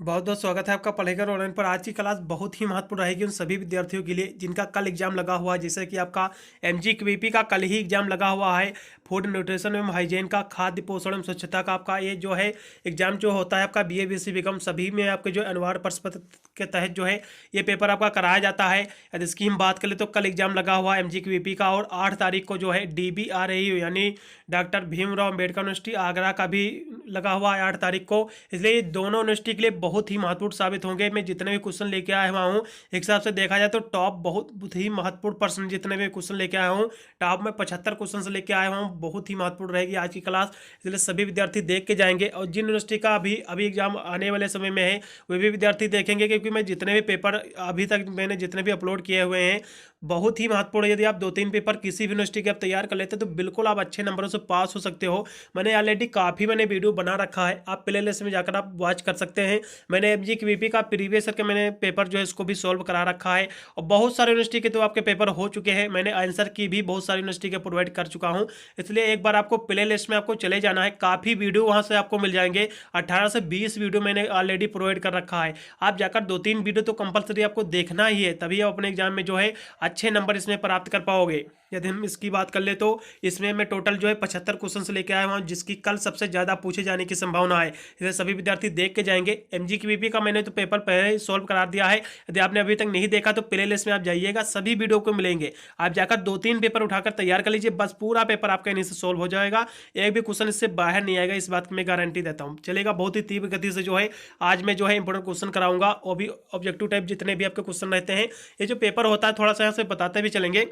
बहुत बहुत स्वागत है आपका पढ़ेगा ऑनलाइन पर। आज की क्लास बहुत ही महत्वपूर्ण रहेगी उन सभी विद्यार्थियों के लिए जिनका कल एग्जाम लगा हुआ है। जैसे कि आपका एमजीक्यूवीपी का कल ही एग्जाम लगा हुआ है। फूड न्यूट्रिशन एवं हाइजीन का, खाद्य पोषण एवं स्वच्छता का आपका ये जो है एग्जाम जो होता है आपका बीए बीएससी बीकॉम सभी में आपके जो अनिवार्य प्रश्न पत्र के तहत जो है ये पेपर आपका कराया जाता है। यदि इसकी हम बात करें तो कल एग्जाम लगा हुआ है एमजीक्यूवीपी का, और 8 तारीख को जो है DBRAU यानी डॉक्टर भीमराव अम्बेडकर यूनिवर्सिटी आगरा का भी लगा हुआ है 8 तारीख को। इसलिए ये दोनों यूनिवर्सिटी के लिए बहुत ही महत्वपूर्ण साबित होंगे। मैं जितने भी क्वेश्चन लेके आया हुआ हूँ एक हिसाब से देखा जाए तो टॉप बहुत ही महत्वपूर्ण प्रश्न जितने भी क्वेश्चन लेके आया हूँ, टॉप में 75 क्वेश्चन से लेके आया हूँ। बहुत ही महत्वपूर्ण रहेगी आज की क्लास, इसलिए सभी विद्यार्थी देख के जाएंगे। और जिन यूनिवर्सिटी का अभी एग्जाम आने वाले समय में है वे भी विद्यार्थी देखेंगे, क्योंकि मैं जितने भी पेपर अभी तक मैंने जितने भी अपलोड किए हुए हैं बहुत ही महत्वपूर्ण है। यदि आप 2-3 पेपर किसी भी यूनिवर्सिटी के आप तैयार कर लेते हैं तो बिल्कुल आप अच्छे नंबरों से पास हो सकते हो। मैंने ऑलरेडी काफ़ी वीडियो बना रखा है, आप प्ले लिस्ट में जाकर आप वॉच कर सकते हैं। मैंने एमजीक्यूवीपी का प्रीवियस ईयर के मैंने पेपर जो है इसको भी सॉल्व करा रखा है, और बहुत सारे यूनिवर्सिटी के तो आपके पेपर हो चुके हैं। मैंने आंसर की भी बहुत सारी यूनिवर्सिटी के प्रोवाइड कर चुका हूँ। इसलिए एक बार आपको प्ले लिस्ट में आपको चले जाना है, काफ़ी वीडियो वहाँ से आपको मिल जाएंगे। 18 से 20 वीडियो मैंने ऑलरेडी प्रोवाइड कर रखा है। आप जाकर 2-3 वीडियो तो कंपलसरी आपको देखना ही है, तभी आप अपने एग्जाम में जो है अच्छे नंबर इसमें प्राप्त कर पाओगे। यदि हम इसकी बात कर ले तो इसमें मैं टोटल जो है 75 क्वेश्चन से लेके आया हूँ, जिसकी कल सबसे ज़्यादा पूछे जाने की संभावना है। इसलिए सभी विद्यार्थी देख के जाएंगे। एमजीक्यूवीपी का मैंने तो पेपर पहले ही सॉल्व करा दिया है, यदि आपने अभी तक नहीं देखा तो प्ले लिस्ट में आप जाइएगा, सभी वीडियो को मिलेंगे। आप जाकर 2-3 पेपर उठाकर तैयार कर लीजिए, बस पूरा पेपर आपका इन्हीं से सॉल्व हो जाएगा। एक भी क्वेश्चन इससे बाहर नहीं आएगा, इस बात की मैं गारंटी देता हूँ। चलेगा, बहुत ही तीव्र गति से जो है आज मैं जो है इंपॉर्टेंट क्वेश्चन कराऊंगा, और भी ऑब्जेक्टिव टाइप जितने भी आपके क्वेश्चन रहते हैं। ये जो पेपर होता है थोड़ा सा यहाँ से बताते भी चलेंगे।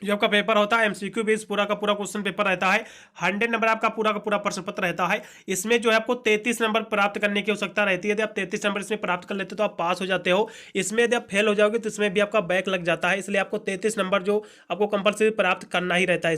जो आपका पेपर होता है एमसीक्यू बेस पूरा का पूरा क्वेश्चन पेपर रहता है। 100 नंबर आपका पूरा का पूरा प्रश्न पत्र रहता है। इसमें जो है आपको 33 नंबर प्राप्त करने की आवश्यकता रहती है। यदि आप 33 नंबर इसमें प्राप्त कर लेते हो तो आप पास हो जाते हो। इसमें यदि आप फेल हो जाओगे तो इसमें भी आपका बैक लग जाता है, इसलिए आपको 33 नंबर जो आपको कंपलसरी प्राप्त करना ही रहता है।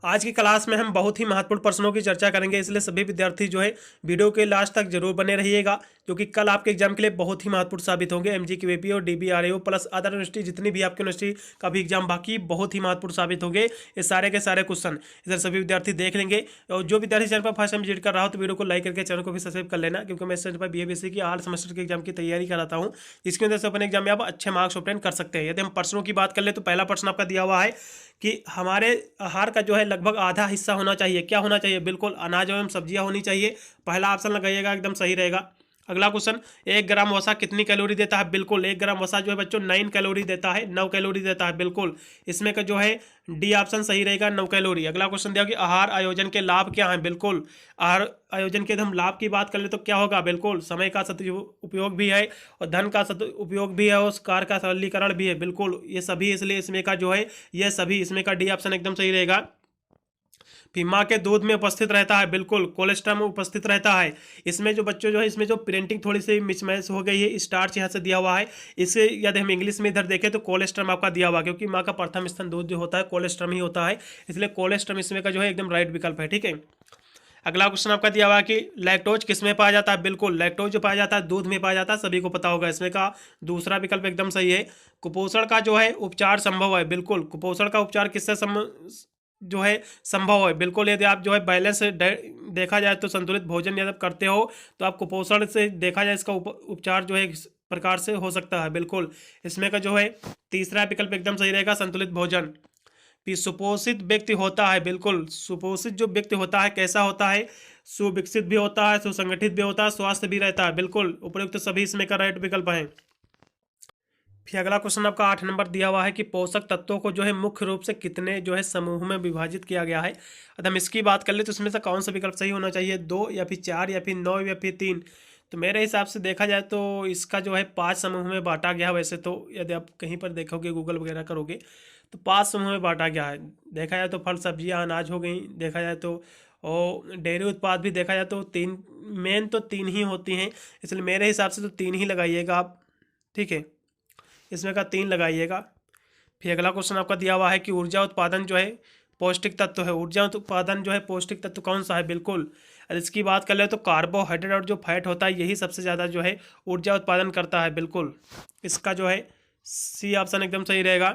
आज की क्लास में हम बहुत ही महत्वपूर्ण प्रश्नों की चर्चा करेंगे, इसलिए सभी विद्यार्थी जो है वीडियो के लास्ट तक जरूर बने रहिएगा, क्योंकि कल आपके एग्जाम के लिए बहुत ही महत्वपूर्ण साबित होंगे। एमजीक्यूवीपी और DBRAU प्लस अदर यूनिवर्सिटी जितनी भी आपकी यूनिवर्सिटी का भी एग्जाम बाकी बहुत ही महत्वपूर्ण साबित होंगे ये सारे के सारे क्वेश्चन। इधर सभी विद्यार्थी देख लेंगे, और जो विद्यार्थी चैनल पर फर्स्ट टाइम विजिट कर रहा हो तो वीडियो को लाइक करके चैनल को भी सब्सक्राइब कर लेना, क्योंकि मैं इस चैनल पर बीए बीएससी की 8 सेमेस्टर के एग्जाम की तैयारी कराता हूँ, जिसकी वजह से अपने एग्जाम में आप अच्छे मार्क्स ऑब्टेन कर सकते हैं। यदि हम प्रश्नों की बात कर ले तो पहला प्रश्न आपका दिया हुआ है कि हमारे आहार का जो है लगभग आधा हिस्सा होना चाहिए। क्या होना चाहिए? बिल्कुल अनाज एवं सब्जियां होनी चाहिए। पहला ऑप्शन लगाइएगा, एकदम सही रहेगा। अगला क्वेश्चन, 1 ग्राम वसा कितनी कैलोरी देता है? बिल्कुल 1 ग्राम वसा जो है बच्चों 9 कैलोरी देता है, 9 कैलोरी देता है। बिल्कुल इसमें का जो है डी ऑप्शन सही रहेगा, 9 कैलोरी। अगला क्वेश्चन दिया कि आहार आयोजन के लाभ क्या हैं? बिल्कुल आहार आयोजन के हम लाभ की बात कर ले तो क्या होगा? बिल्कुल समय का उपयोग भी है, और धन का उपयोग भी है, और कार्य का सरलीकरण भी है। बिल्कुल ये सभी, इसलिए इसमें का जो है ये सभी, इसमें का डी ऑप्शन एकदम सही रहेगा। फिर माँ के दूध में उपस्थित रहता है, बिल्कुल कोलेस्ट्रॉल में उपस्थित रहता है। इसमें जो बच्चों जो है इसमें जो प्रिंटिंग थोड़ी सी मिसमैच हो गई है, स्टार्च यहाँ से दिया हुआ है। इसे यदि हम इंग्लिश में इधर देखें तो कोलेस्ट्रॉल आपका दिया हुआ है, क्योंकि माँ का प्रथम स्थान दूध जो होता है कोलेस्ट्रॉल ही होता है, इसलिए कोलेस्ट्रॉल इसमें का जो है एकदम राइट विकल्प है। ठीक है, अगला क्वेश्चन आपका दिया हुआ है कि लैक्टोज किस में पाया जाता है? बिल्कुल लैक्टोज जो पाया जाता है दूध में पाया जाता है, सभी को पता होगा। इसमें का दूसरा विकल्प एकदम सही है। कुपोषण का जो है उपचार संभव है? बिल्कुल कुपोषण का उपचार किससे जो है संभव है? बिल्कुल यदि आप जो है बैलेंस देखा जाए तो संतुलित भोजन यदि आप करते हो तो आप कुपोषण से देखा जाए इसका उपचार जो है इस प्रकार से हो सकता है। बिल्कुल इसमें का जो है तीसरा विकल्प एकदम सही रहेगा, संतुलित भोजन। फिर सुपोषित व्यक्ति होता है, बिल्कुल सुपोषित जो व्यक्ति होता है कैसा होता है? सुविकसित भी होता है, सुसंगठित भी होता है, स्वस्थ भी रहता है। बिल्कुल उपयुक्त सभी इसमें का राइट विकल्प है। फिर अगला क्वेश्चन आपका 8 नंबर दिया हुआ है कि पोषक तत्वों को जो है मुख्य रूप से कितने जो है समूह में विभाजित किया गया है? अगर हम इसकी बात कर ले तो इसमें से कौन सा विकल्प सही होना चाहिए? 2 या फिर 4 या फिर 9 या फिर 3? तो मेरे हिसाब से देखा जाए तो इसका जो है 5 समूह में बांटा गया है। वैसे तो यदि आप कहीं पर देखोगे गूगल वगैरह करोगे तो 5 समूह में बांटा गया है। देखा जाए तो फल सब्जियां अनाज हो गई, देखा जाए तो और डेयरी उत्पाद भी देखा जाए तो 3 मेन तो 3 ही होती हैं, इसलिए मेरे हिसाब से तो 3 ही लगाइएगा आप। ठीक है, इसमें का 3 लगाइएगा। फिर अगला क्वेश्चन आपका दिया हुआ है कि ऊर्जा उत्पादन जो है पौष्टिक तत्व है। ऊर्जा उत्पादन जो है पौष्टिक तत्व कौन सा है? बिल्कुल अगर इसकी बात कर ले तो कार्बोहाइड्रेट और जो फैट होता है यही सबसे ज़्यादा जो है ऊर्जा उत्पादन करता है। बिल्कुल इसका जो है सी ऑप्शन एकदम सही रहेगा।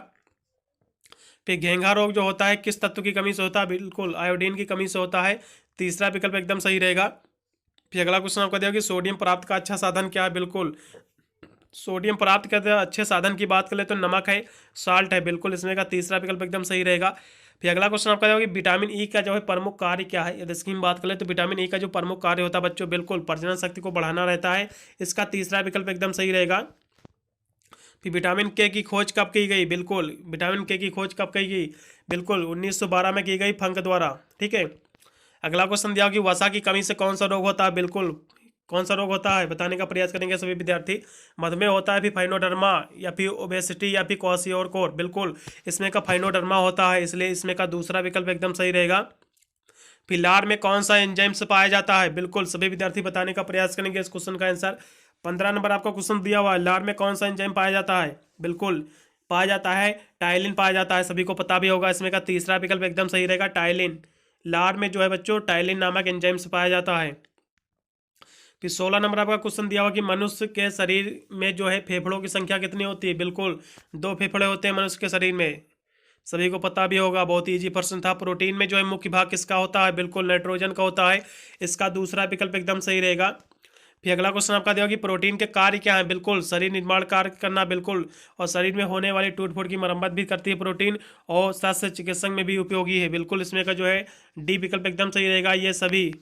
फिर घेंघा रोग जो होता है किस तत्व की कमी से होता है? बिल्कुल आयोडीन की कमी से होता है। तीसरा विकल्प एकदम सही रहेगा। फिर अगला क्वेश्चन आपका दिया कि सोडियम प्राप्त का अच्छा साधन क्या है? बिल्कुल सोडियम प्राप्त करते हैं अच्छे साधन की बात करें तो नमक है, साल्ट है, बिल्कुल इसमें का तीसरा विकल्प एकदम सही रहेगा। फिर अगला क्वेश्चन आपका कि विटामिन ई का जो है प्रमुख कार्य क्या है? यदि इसकी हम बात करें तो विटामिन ई का जो प्रमुख कार्य होता है बच्चों, बिल्कुल प्रजनन शक्ति को बढ़ाना रहता है, इसका तीसरा विकल्प एकदम सही रहेगा। फिर विटामिन के की खोज कब की गई? बिल्कुल विटामिन के की खोज कब की गई? बिल्कुल 1912 में की गई फंक द्वारा, ठीक है। अगला क्वेश्चन दिया कि वसा की कमी से कौन सा रोग होता है? बिल्कुल कौन सा रोग होता है बताने का प्रयास करेंगे सभी विद्यार्थी। मधुमेह होता है, फिर फाइनोडर्मा या फिर ओबेसिटी या फिर क्वाशियोरकोर, बिल्कुल इसमें का फाइनोडर्मा होता है, इसलिए इसमें का दूसरा विकल्प एकदम सही रहेगा। फिर लार में कौन सा एंजाइम्स पाया जाता है? बिल्कुल सभी विद्यार्थी बताने का प्रयास करेंगे इस क्वेश्चन का आंसर। 15 नंबर आपका क्वेश्चन दिया हुआ है, लार में कौन सा एंजाइम पाया जाता है? बिल्कुल पाया जाता है टाइलिन पाया जाता है, सभी को पता भी होगा, इसमें का तीसरा विकल्प एकदम सही रहेगा टाइलिन। लार में जो है बच्चों टाइलिन नामक एंजाइम्स पाया जाता है। फिर 16 नंबर आपका क्वेश्चन दिया हुआ कि मनुष्य के शरीर में जो है फेफड़ों की संख्या कितनी होती है? बिल्कुल 2 फेफड़े होते हैं मनुष्य के शरीर में, सभी को पता भी होगा, बहुत ही इजी प्रश्न था। प्रोटीन में जो है मुख्य भाग किसका होता है? बिल्कुल नाइट्रोजन का होता है, इसका दूसरा विकल्प एकदम सही रहेगा। फिर अगला क्वेश्चन आपका दिया कि प्रोटीन के कार्य क्या है? बिल्कुल शरीर निर्माण कार्य करना, बिल्कुल, और शरीर में होने वाली टूट फूट की मरम्मत भी करती है प्रोटीन, और शस्त्र चिकित्सक में भी उपयोगी है, बिल्कुल इसमें का जो है डी विकल्प एकदम सही रहेगा ये सभी।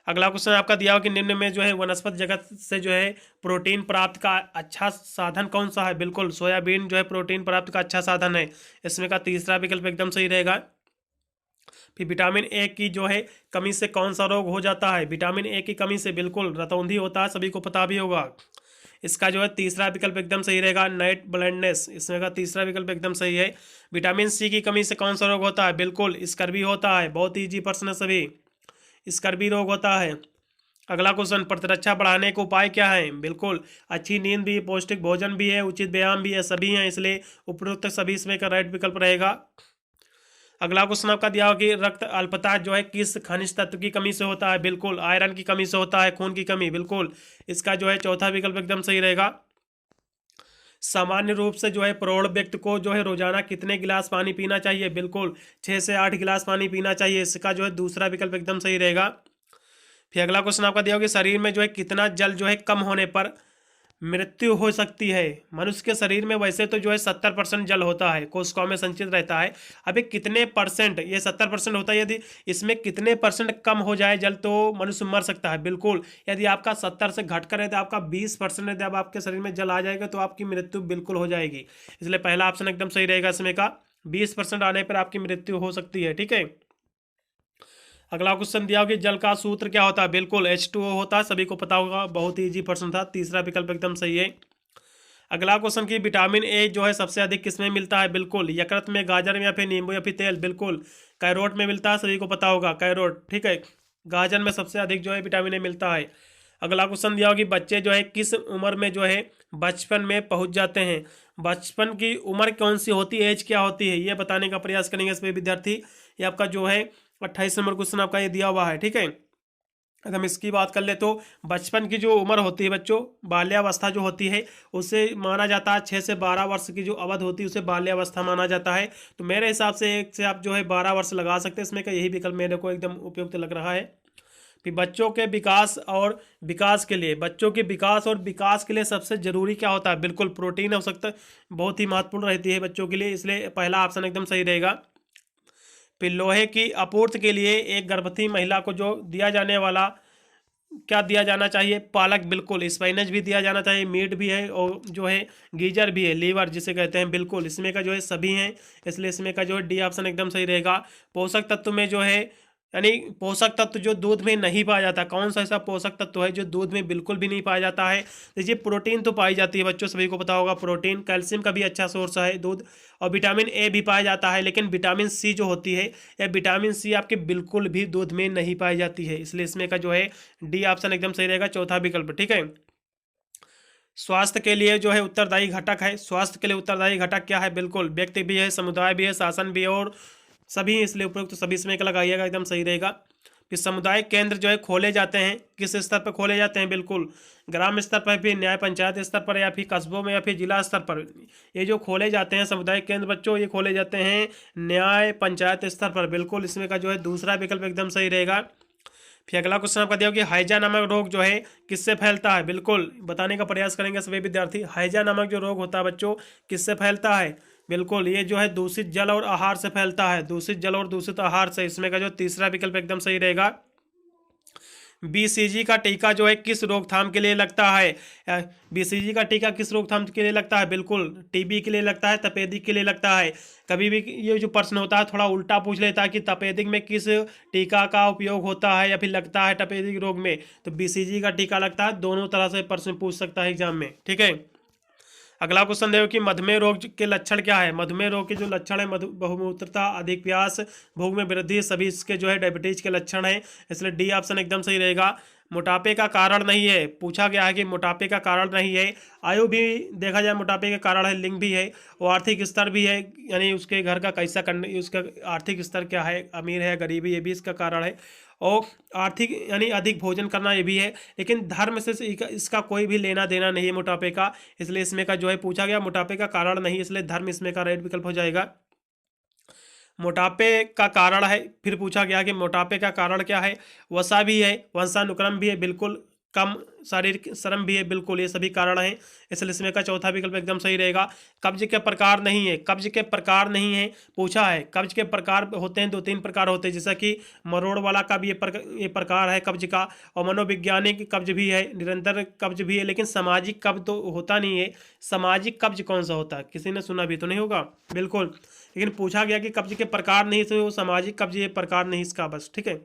अगला क्वेश्चन आपका दिया हो कि निम्न में जो है वनस्पति जगत से जो है प्रोटीन प्राप्त का अच्छा साधन कौन सा है? बिल्कुल सोयाबीन जो है प्रोटीन प्राप्त का अच्छा साधन है, इसमें का तीसरा विकल्प एकदम सही रहेगा। फिर विटामिन ए की जो है कमी से कौन सा रोग हो जाता है? विटामिन ए की कमी से बिल्कुल रतौंधी होता है, सभी को पता भी होगा, इसका जो है तीसरा विकल्प एकदम सही रहेगा नाइट ब्लाइंडनेस, इसमें का तीसरा विकल्प एकदम सही है। विटामिन सी की कमी से कौन सा रोग होता है? बिल्कुल स्कर्वी होता है, बहुत ईजी प्रश्न है सभी, स्कर्वी रोग होता है। अगला क्वेश्चन प्रतिरक्षा बढ़ाने के उपाय क्या है? बिल्कुल अच्छी नींद भी, पौष्टिक भोजन भी है, उचित व्यायाम भी है, सभी हैं, इसलिए उपरोक्त सभी इसमें का राइट विकल्प रहेगा। अगला क्वेश्चन आपका दिया हो कि रक्त अल्पता जो है किस खनिज तत्व की कमी से होता है? बिल्कुल आयरन की कमी से होता है, खून की कमी, बिल्कुल इसका जो है चौथा विकल्प एकदम सही रहेगा। सामान्य रूप से जो है प्रौढ़ व्यक्ति को जो है रोजाना कितने गिलास पानी पीना चाहिए? बिल्कुल 6 से 8 गिलास पानी पीना चाहिए, इसका जो है दूसरा विकल्प एकदम सही रहेगा। फिर अगला क्वेश्चन आपका दिया होगा कि शरीर में जो है कितना जल जो है कम होने पर मृत्यु हो सकती है? मनुष्य के शरीर में वैसे तो जो है 70% जल होता है, कोशिकाओं में संचित रहता है, अभी कितने परसेंट, ये 70% होता है, यदि इसमें कितने परसेंट कम हो जाए जल तो मनुष्य मर सकता है। बिल्कुल यदि आपका 70 से घटकर यदि आपका 20% यदि अब आपके शरीर में जल आ जाएगा तो आपकी मृत्यु बिल्कुल हो जाएगी, इसलिए पहला ऑप्शन एकदम सही रहेगा, इसमें का 20% आने पर आपकी मृत्यु हो सकती है, ठीक है। अगला क्वेश्चन दिया हो कि जल का सूत्र क्या होता है? बिल्कुल H2O होता है, सभी को पता होगा, बहुत ही इजी प्रश्न था, तीसरा विकल्प एकदम सही है। अगला क्वेश्चन की विटामिन ए जो है सबसे अधिक किसमें मिलता है? बिल्कुल यकृत में, गाजर में, या फिर नींबू या फिर तेल, बिल्कुल कैरोट में मिलता है, सभी को पता होगा कैरोट, ठीक है, गाजर में सबसे अधिक जो है विटामिन ए मिलता है। अगला क्वेश्चन दिया हो कि बच्चे जो है किस उम्र में जो है बचपन में पहुंच जाते हैं? बचपन की उम्र कौन सी होती है, एज क्या होती है, ये बताने का प्रयास करेंगे इसमें विद्यार्थी। ये आपका जो है 28 नंबर क्वेश्चन आपका ये दिया हुआ है, ठीक है। अगर हम इसकी बात कर ले तो बचपन की जो उम्र होती है बच्चों, बाल्यावस्था जो होती है, उसे माना जाता है 6 से 12 वर्ष की जो अवधि होती है उसे बाल्यावस्था माना जाता है। तो मेरे हिसाब से एक से आप जो है 12 वर्ष लगा सकते हैं, इसमें का यही विकल्प मेरे को एकदम उपयुक्त लग रहा है। फिर बच्चों के विकास और विकास के लिए, बच्चों के विकास और विकास के लिए सबसे जरूरी क्या होता है? बिल्कुल प्रोटीन आवश्यकता बहुत ही महत्वपूर्ण रहती है बच्चों के लिए, इसलिए पहला ऑप्शन एकदम सही रहेगा। फिर लोहे की आपूर्ति के लिए एक गर्भवती महिला को जो दिया जाने वाला क्या दिया जाना चाहिए? पालक, बिल्कुल स्पाइनच भी दिया जाना चाहिए, मीट भी है, और जो है गीजर भी है, लीवर जिसे कहते हैं, बिल्कुल इसमें का जो है सभी हैं, इसलिए इसमें का जो है डी ऑप्शन एकदम सही रहेगा। पोषक तत्व में जो है यानी पोषक तत्व जो दूध में नहीं पाया जाता, कौन सा ऐसा पोषक तत्व है जो दूध में बिल्कुल भी नहीं पाया जाता है? देखिए प्रोटीन तो पाई जाती है बच्चों, सभी को पता होगा, प्रोटीन, कैल्शियम का भी अच्छा सोर्स है दूध, और विटामिन ए भी पाया जाता है, लेकिन विटामिन सी जो होती है या विटामिन सी आपके बिल्कुल भी दूध में नहीं पाई जाती है, इसलिए इसमें का जो है डी ऑप्शन एकदम सही रहेगा, चौथा विकल्प, ठीक है। स्वास्थ्य के लिए जो है उत्तरदायी घटक है, स्वास्थ्य के लिए उत्तरदायी घटक क्या है? बिल्कुल व्यक्ति भी है, समुदाय भी है, शासन भी है, और सभी, इसलिए उपयुक्त सभी इसमें का लगाइएगा, एकदम सही रहेगा। फिर सामुदायिक केंद्र जो है खोले जाते हैं किस स्तर पर खोले जाते हैं? बिल्कुल ग्राम स्तर पर, फिर न्याय पंचायत स्तर पर, या फिर कस्बों में, या फिर जिला स्तर पर। ये जो खोले जाते हैं सामुदायिक केंद्र बच्चों, ये खोले जाते हैं न्याय पंचायत स्तर पर, बिल्कुल इसमें का जो है दूसरा विकल्प एकदम सही रहेगा। फिर अगला क्वेश्चन आपका दिया हो कि हैजा नामक रोग जो है किससे फैलता है, बिल्कुल बताने का प्रयास करेंगे सभी विद्यार्थी। हैजा नामक जो रोग होता है बच्चों किससे फैलता है, बिल्कुल ये जो है दूषित जल और आहार से फैलता है, दूषित जल और दूषित आहार से। इसमें का जो तीसरा विकल्प एकदम सही रहेगा। बीसीजी का टीका जो है किस रोकथाम के लिए लगता है, बीसीजी का टीका किस रोकथाम के लिए लगता है, बिल्कुल टीबी के लिए लगता है, तपेदिक के लिए लगता है। कभी भी ये जो प्रश्न होता है थोड़ा उल्टा पूछ लेता है कि तपेदिक में किस टीका का उपयोग होता है या फिर लगता है तपेदिक रोग में, तो बीसीजी का टीका लगता है। दोनों तरह से प्रश्न पूछ सकता है एग्जाम में, ठीक है। अगला क्वेश्चन देखो कि मधुमेह रोग के लक्षण क्या है। मधुमेह रोग के जो लक्षण है बहुमूत्रता, अधिक प्यास, भूख में वृद्धि, सभी इसके जो है डायबिटीज के लक्षण है, इसलिए डी ऑप्शन एकदम सही रहेगा। मोटापे का कारण नहीं है, पूछा गया है कि मोटापे का कारण नहीं है। आयु भी देखा जाए मोटापे का कारण है, लिंग भी है और आर्थिक स्तर भी है, यानी उसके घर का कैसा करने, उसका आर्थिक स्तर क्या है, अमीर है गरीबी, ये भी इसका कारण है। और आर्थिक यानी अधिक भोजन करना ये भी है, लेकिन धर्म से इसका कोई भी लेना देना नहीं है मोटापे का, इसलिए इसमें का जो है पूछा गया मोटापे का कारण नहीं, इसलिए धर्म इसमें का राइट विकल्प हो जाएगा। मोटापे का कारण है, फिर पूछा गया कि मोटापे का कारण क्या है, वसा भी है, वंशानुक्रम भी है, बिल्कुल कम शारीरिक श्रम भी है, बिल्कुल ये सभी कारण हैं, इसलिए इसमें का चौथा विकल्प एकदम सही रहेगा। कब्ज के प्रकार नहीं है, कब्ज के प्रकार नहीं है, पूछा है कब्ज के प्रकार होते हैं, 2-3 प्रकार होते हैं, जैसा कि मरोड़ वाला का भी ये प्रकार है कब्ज का, और मनोवैज्ञानिक कब्ज भी है, निरंतर कब्ज भी है, लेकिन सामाजिक कब्ज तो होता नहीं है। सामाजिक कब्ज कौन सा होता है, किसी ने सुना भी तो नहीं होगा, बिल्कुल, लेकिन पूछा गया कि कब्ज के प्रकार नहीं, तो सामाजिक कब्ज ये प्रकार नहीं इसका, बस ठीक है,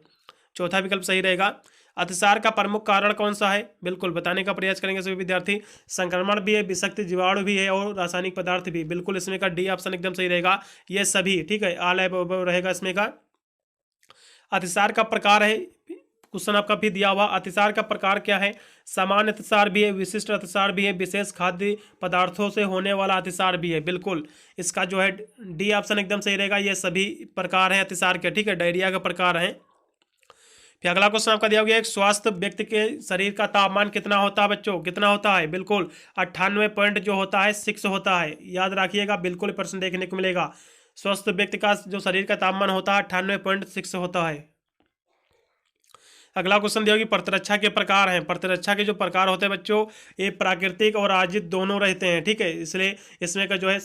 चौथा विकल्प सही रहेगा। अतिसार का प्रमुख कारण कौन सा है, बिल्कुल बताने का प्रयास करेंगे सभी विद्यार्थी। संक्रमण भी है, विषाक्त जीवाणु भी है और रासायनिक पदार्थ भी, बिल्कुल इसमें का डी ऑप्शन एकदम सही रहेगा, ये सभी, ठीक है, आल रहेगा इसमें का। अतिसार का प्रकार है, क्वेश्चन आपका भी दिया हुआ, अतिसार का प्रकार क्या है, सामान्य अतिसार भी है, विशिष्ट अतिसार भी है, विशेष खाद्य पदार्थों से होने वाला अतिसार भी है, बिल्कुल इसका जो है डी ऑप्शन एकदम सही रहेगा, ये सभी प्रकार हैं अतिसार के, ठीक है, डायरिया का प्रकार है। फिर अगला क्वेश्चन आपका दिया गया, एक स्वस्थ व्यक्ति के शरीर का तापमान कितना होता है बच्चों, कितना होता है, बिल्कुल 98 पॉइंट जो होता है 6 होता है, याद रखिएगा, बिल्कुल प्रश्न देखने को मिलेगा। स्वस्थ व्यक्ति का जो शरीर का तापमान होता है 98.6 होता है। अगला क्वेश्चन दिया कि प्रतिरक्षा के प्रकार हैं, प्रतिरक्षा के जो प्रकार होते हैं बच्चों ये प्राकृतिक और अर्जित दोनों रहते हैं, ठीक है, इसलिए इसमें का जो है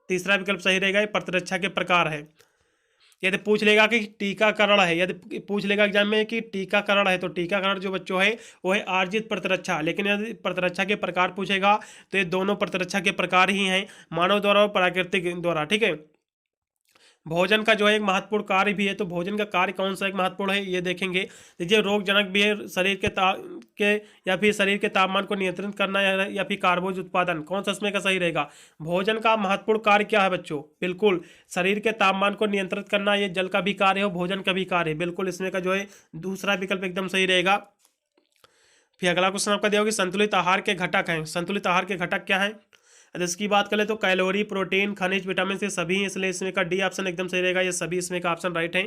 तीसरा विकल्प सही रहेगा, ये प्रतिरक्षा के प्रकार है। यदि पूछ लेगा कि टीकाकरण है, यदि पूछ लेगा एग्जाम में कि टीकाकरण है, तो टीकाकरण जो बच्चों है वो है अर्जित प्रतिरक्षा, लेकिन यदि प्रतिरक्षा के प्रकार पूछेगा तो ये दोनों प्रतिरक्षा के प्रकार ही हैं, मानव द्वारा और प्राकृतिक द्वारा, ठीक है। भोजन का जो है एक महत्वपूर्ण कार्य भी है, तो भोजन का कार्य कौन सा एक महत्वपूर्ण है ये देखेंगे। देखिए रोगजनक भी है, शरीर के या फिर शरीर के तापमान को नियंत्रित करना या फिर कार्बोज उत्पादन, कौन सा इसमें का सही रहेगा। भोजन का महत्वपूर्ण कार्य क्या है बच्चों, बिल्कुल शरीर के तापमान को नियंत्रित करना, ये जल का भी कार्य है और भोजन का भी कार्य है, बिल्कुल इसमें का जो है दूसरा विकल्प एकदम सही रहेगा। फिर अगला क्वेश्चन आपका दिया होगा संतुलित आहार के घटक हैं, संतुलित आहार के घटक क्या हैं। यदि इसकी बात करें तो कैलोरी, प्रोटीन, खनिज, विटामिन से सभी हैं, इसलिए इसमें का डी ऑप्शन एकदम सही रहेगा, ये सभी इसमें का ऑप्शन राइट है।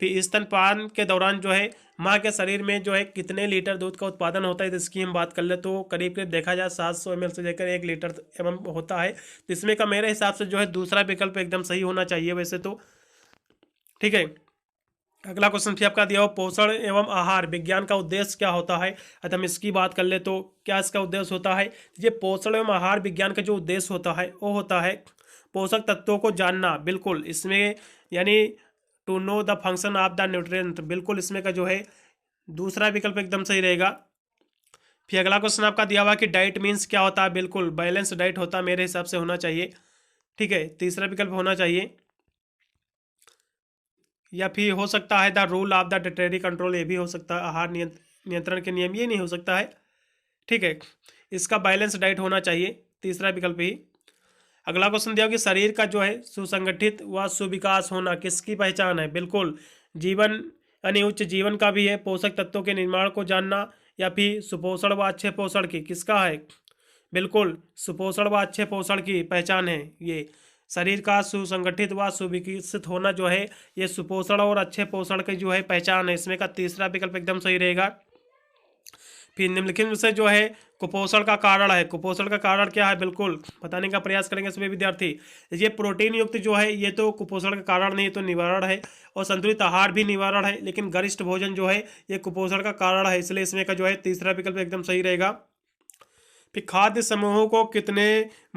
फिर स्तनपान के दौरान जो है माँ के शरीर में जो है कितने लीटर दूध का उत्पादन होता है, तो इसकी हम बात कर ले तो करीब करीब देखा जाए 700 ml से लेकर 1 लीटर होता है, तो इसमें का मेरे हिसाब से जो है दूसरा विकल्प एकदम सही होना चाहिए वैसे तो, ठीक है। अगला क्वेश्चन फिर आपका दिया हो पोषण एवं आहार विज्ञान का उद्देश्य क्या होता है। अगर हम इसकी बात कर ले तो क्या इसका उद्देश्य होता है, ये पोषण एवं आहार विज्ञान का जो उद्देश्य होता है वो होता है पोषक तत्वों को जानना, बिल्कुल इसमें यानी to know the function of the nutrient, बिल्कुल इसमें का जो है दूसरा विकल्प एकदम सही रहेगा। फिर अगला क्वेश्चन आपका दिया हुआ कि डाइट मीन्स क्या होता है, बिल्कुल बैलेंस डाइट होता है मेरे हिसाब से होना चाहिए, ठीक है, तीसरा विकल्प होना चाहिए। या फिर हो सकता है the rule of the dietary control, ये भी हो सकता है आहार नियंत्रण के नियम, ये नहीं हो सकता है, ठीक है, इसका बैलेंस डाइट होना चाहिए, तीसरा विकल्प ही। अगला क्वेश्चन दिया कि शरीर का जो है सुसंगठित व सुविकास होना किसकी पहचान है, बिल्कुल जीवन यानी उच्च जीवन का भी है, पोषक तत्वों के निर्माण को जानना या फिर सुपोषण व अच्छे पोषण की, किसका है, बिल्कुल सुपोषण व अच्छे पोषण की पहचान है ये। शरीर का सुसंगठित व सुविकसित होना जो है ये सुपोषण और अच्छे पोषण की जो है पहचान है, इसमें का तीसरा विकल्प एकदम सही रहेगा। फिर निम्नलिखित में से जो है कुपोषण का कारण है, कुपोषण का कारण क्या है, बिल्कुल बताने का प्रयास करेंगे सभी विद्यार्थी। ये प्रोटीन युक्त जो है ये तो कुपोषण का कारण नहीं, तो निवारण है, और संतुलित आहार भी निवारण है, लेकिन गरिष्ठ भोजन जो है ये कुपोषण का कारण है, इसलिए इसमें का जो है तीसरा विकल्प एकदम सही रहेगा। फिर खाद्य समूहों को कितने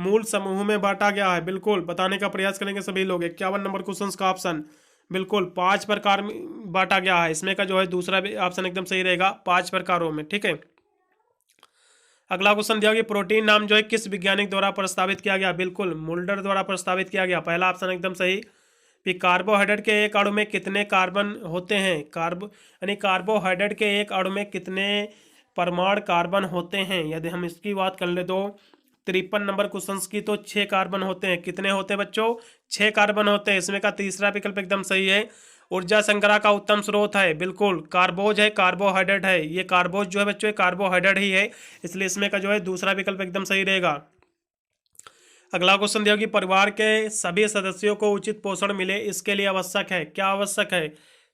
मूल समूहों में बांटा गया है, बिल्कुल बताने का प्रयास करेंगे सभी लोग। 51 नंबर क्वेश्चन का ऑप्शन बिल्कुल 5 प्रकार में बांटा गया है, इसमें का जो है दूसरा ऑप्शन एकदम सही रहेगा, 5 प्रकारों में, ठीक है। अगला क्वेश्चन दिया गया प्रोटीन नाम जो है किस वैज्ञानिक द्वारा प्रस्तावित किया गया, बिल्कुल मुल्डर द्वारा प्रस्तावित किया गया, पहला ऑप्शन एकदम सही। फिर कार्बोहाइड्रेट के एक अणु में कितने कार्बन होते हैं, कार्बोहाइड्रेट के एक अणु में कितने परमाणु कार्बन होते हैं, यदि हम इसकी बात कर ले तो 53 नंबर क्वेश्चन की, तो 6 कार्बन होते हैं। कितने होते हैं बच्चों, 6 कार्बन होते हैं, इसमें का तीसरा विकल्प एकदम सही है। ऊर्जा संग्रह का उत्तम स्रोत है, बिल्कुल कार्बोज है, कार्बोहाइड्रेट है, ये कार्बोज जो है बच्चों कार्बोहाइड्रेट ही है, इसलिए इसमें का जो है दूसरा विकल्प एकदम सही रहेगा। अगला क्वेश्चन दिया कि परिवार के सभी सदस्यों को उचित पोषण मिले इसके लिए आवश्यक है, क्या आवश्यक है,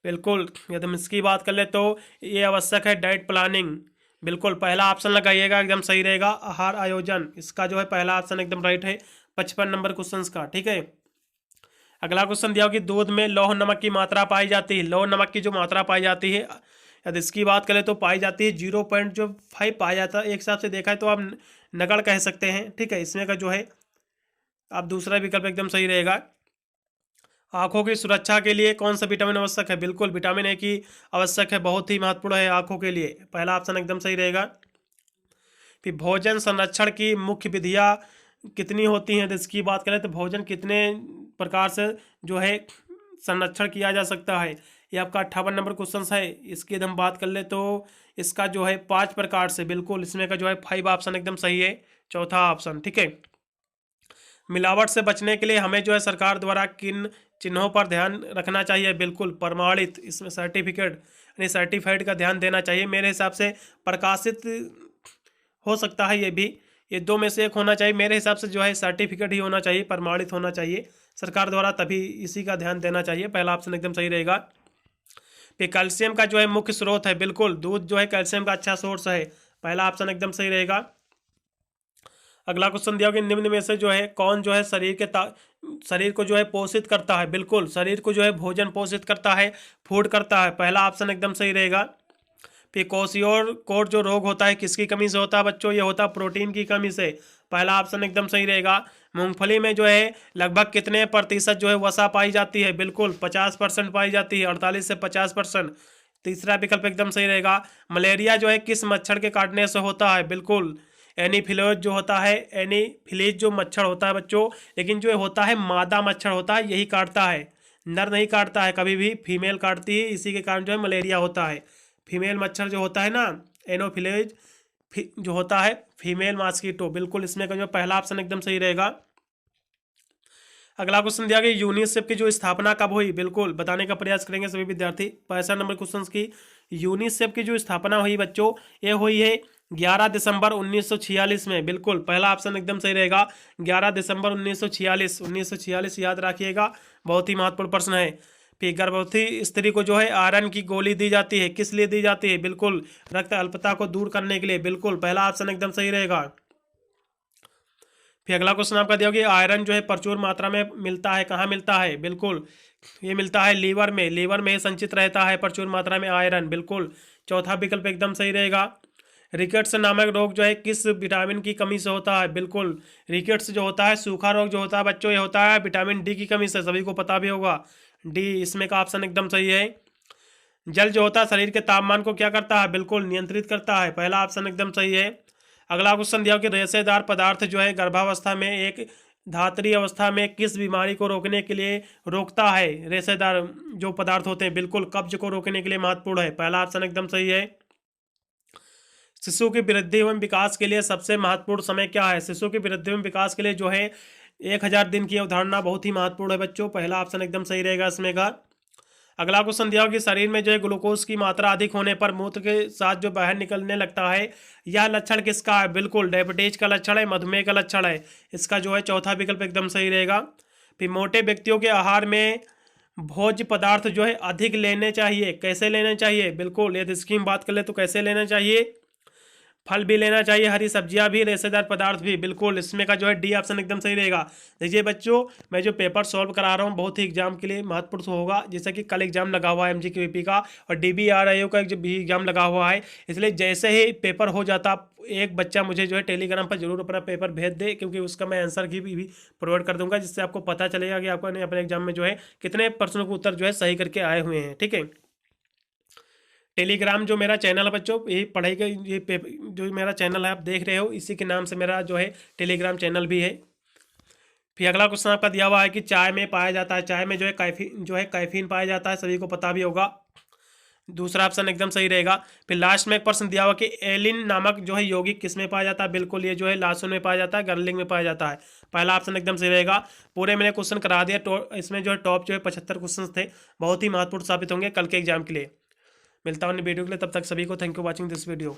बिल्कुल यदि हम इसकी बात कर ले तो ये आवश्यक है डाइट प्लानिंग, बिल्कुल पहला ऑप्शन लगाइएगा एकदम सही रहेगा, आहार आयोजन, इसका जो है पहला ऑप्शन एकदम राइट है 55 नंबर क्वेश्चन का, ठीक है। अगला क्वेश्चन दिया कि दूध में लौह नमक की मात्रा पाई जाती है, लौह नमक की जो मात्रा पाई जाती है यदि इसकी बात करें तो पाई जाती है 0.5 पाया जाता है, एक हिसाब से देखा है तो आप नगड़ कह सकते हैं, ठीक है। इसमें का जो है आप दूसरा विकल्प एकदम सही रहेगा। आंखों की सुरक्षा के लिए कौन सा विटामिन आवश्यक है, बिल्कुल विटामिन ए की आवश्यक है, बहुत ही महत्वपूर्ण है आंखों के लिए, पहला ऑप्शन एकदम सही रहेगा। फिर भोजन संरक्षण की मुख्य विधियाँ कितनी होती हैं, तो इसकी बात करें तो भोजन कितने प्रकार से जो है संरक्षण किया जा सकता है, ये आपका 58 नंबर क्वेश्चन है, इसकी यदि हम बात कर ले तो इसका जो है 5 प्रकार से, बिल्कुल इसमें का जो है 5 ऑप्शन एकदम सही है, चौथा ऑप्शन, ठीक है। मिलावट से बचने के लिए हमें जो है सरकार द्वारा किन चिन्हों पर ध्यान रखना चाहिए, बिल्कुल प्रमाणित, इसमें सर्टिफिकेट यानी सर्टिफाइड का ध्यान देना चाहिए, मेरे हिसाब से प्रकाशित हो सकता है ये भी, ये दो में से एक होना चाहिए, मेरे हिसाब से जो है सर्टिफिकेट ही होना चाहिए, प्रमाणित होना चाहिए सरकार द्वारा, तभी इसी का ध्यान देना चाहिए, पहला ऑप्शन एकदम सही रहेगा। फिर कैल्शियम का जो है मुख्य स्रोत है, बिल्कुल दूध जो है कैल्शियम का अच्छा सोर्स है, पहला ऑप्शन एकदम सही रहेगा। अगला क्वेश्चन दिया कि निम्न में से जो है कौन जो है शरीर को जो है पोषित करता है, बिल्कुल शरीर को जो है भोजन पोषित करता है, फूड करता है, पहला ऑप्शन एकदम सही रहेगा। फिर कोशियोर जो रोग होता है किसकी कमी से होता है बच्चों, ये होता है प्रोटीन की कमी से, पहला ऑप्शन एकदम सही रहेगा। मूंगफली में जो है लगभग कितने प्रतिशत जो है वसा पाई जाती है, बिल्कुल 50% पाई जाती है, 48 से 50%, तीसरा विकल्प एकदम सही रहेगा। मलेरिया जो है किस मच्छर के काटने से होता है, बिल्कुल एनीफिलोज जो होता है, एनीफिलीज जो मच्छर होता है बच्चों, लेकिन जो होता है मादा मच्छर होता है यही काटता है, नर नहीं काटता है कभी भी, फीमेल काटती है, इसी के कारण जो है मलेरिया होता है। फीमेल मच्छर जो होता है ना एनोफिलेज जो होता है फीमेल मॉस्किटो, बिल्कुल इसमें का जो पहला ऑप्शन एकदम सही रहेगा। अगला क्वेश्चन दिया गया यूनिसेफ की जो स्थापना कब हुई, बिल्कुल बताने का प्रयास करेंगे सभी विद्यार्थी। 65 नंबर क्वेश्चन की यूनिसेफ की जो स्थापना हुई बच्चों ये हुई है 11 दिसंबर 1946 में, बिल्कुल पहला ऑप्शन एकदम सही रहेगा 11 दिसंबर 1946 याद रखिएगा, बहुत ही महत्वपूर्ण प्रश्न है। फिर गर्भवती स्त्री को जो है आयरन की गोली दी जाती है, किस लिए दी जाती है, बिल्कुल रक्त अल्पता को दूर करने के लिए, बिल्कुल पहला ऑप्शन एकदम सही रहेगा। फिर अगला क्वेश्चन आपका दिया कि आयरन जो है प्रचुर मात्रा में मिलता है, कहाँ मिलता है, बिल्कुल ये मिलता है लीवर में, लीवर में संचित रहता है प्रचुर मात्रा में आयरन, बिल्कुल चौथा विकल्प एकदम सही रहेगा। रिकेट्स नामक रोग जो है किस विटामिन की कमी से होता है, बिल्कुल रिकेट्स जो होता है सूखा रोग जो होता है बच्चों ये होता है विटामिन डी की कमी से, सभी को पता भी होगा डी, इसमें का ऑप्शन एकदम सही है। जल जो होता है शरीर के तापमान को क्या करता है, बिल्कुल नियंत्रित करता है, पहला ऑप्शन एकदम सही है। अगला क्वेश्चन दिया कि रेशेदार पदार्थ जो है गर्भावस्था में एक धात्री अवस्था में किस बीमारी को रोकने के लिए रोकता है, रेशेदार जो पदार्थ होते हैं बिल्कुल कब्ज को रोकने के लिए महत्वपूर्ण है, पहला ऑप्शन एकदम सही है। शिशु की वृद्धि एवं विकास के लिए सबसे महत्वपूर्ण समय क्या है, शिशु की वृद्धि एवं विकास के लिए जो है 1000 दिन की अवधारणा बहुत ही महत्वपूर्ण है बच्चों, पहला ऑप्शन एकदम सही रहेगा इसमें का। अगला क्वेश्चन दिया कि शरीर में जो है ग्लूकोज की मात्रा अधिक होने पर मूत्र के साथ जो बाहर निकलने लगता है यह लक्षण किसका है, बिल्कुल डायबिटीज का लक्षण है, मधुमेह का लक्षण है, इसका जो है चौथा विकल्प एकदम सही रहेगा। फिर मोटे व्यक्तियों के आहार में भोज्य पदार्थ जो है अधिक लेने चाहिए, कैसे लेने चाहिए, बिल्कुल यदि इसकी हम बात कर ले तो कैसे लेना चाहिए, फल भी लेना चाहिए, हरी सब्जियां भी, रेशेदार पदार्थ भी, बिल्कुल इसमें का जो है डी ऑप्शन एकदम सही रहेगा। देखिए बच्चों, मैं जो पेपर सॉल्व करा रहा हूँ बहुत ही एग्जाम के लिए महत्वपूर्ण होगा, जैसे कि कल एग्जाम लगा हुआ है MGQP का और DBRIO का जो भी एग्जाम लगा हुआ है, इसलिए जैसे ही पेपर हो जाता एक बच्चा मुझे जो है टेलीग्राम पर जरूर अपना पेपर भेज दे, क्योंकि उसका मैं आंसर की भी प्रोवाइड कर दूंगा, जिससे आपको पता चलेगा कि आपको अपने एग्जाम में जो है कितने प्रश्नों के उत्तर जो है सही करके आए हुए हैं। ठीक है, टेलीग्राम जो मेरा चैनल है बच्चों, ये पढ़ाई का ये जो मेरा चैनल है आप देख रहे हो, इसी के नाम से मेरा जो है टेलीग्राम चैनल भी है। फिर अगला क्वेश्चन आपका दिया हुआ है कि चाय में पाया जाता है, चाय में जो है कैफीन पाया जाता है, सभी को पता भी होगा, दूसरा ऑप्शन एकदम सही रहेगा। फिर लास्ट में एक प्रश्न दिया हुआ कि एलिन नामक जो है यौगिक किस में पाया जाता है, बिल्कुल ये जो है लहसुन में पाया जाता है, गर्लिंग में पाया जाता है, पहला ऑप्शन एकदम सही रहेगा। पूरे मैंने क्वेश्चन करा दिया, इसमें जो है टॉप जो है 75 क्वेश्चन थे, बहुत ही महत्वपूर्ण साबित होंगे कल के एग्जाम के लिए। मिलता हूँ वीडियो के लिए, तब तक सभी को thank you watching this video.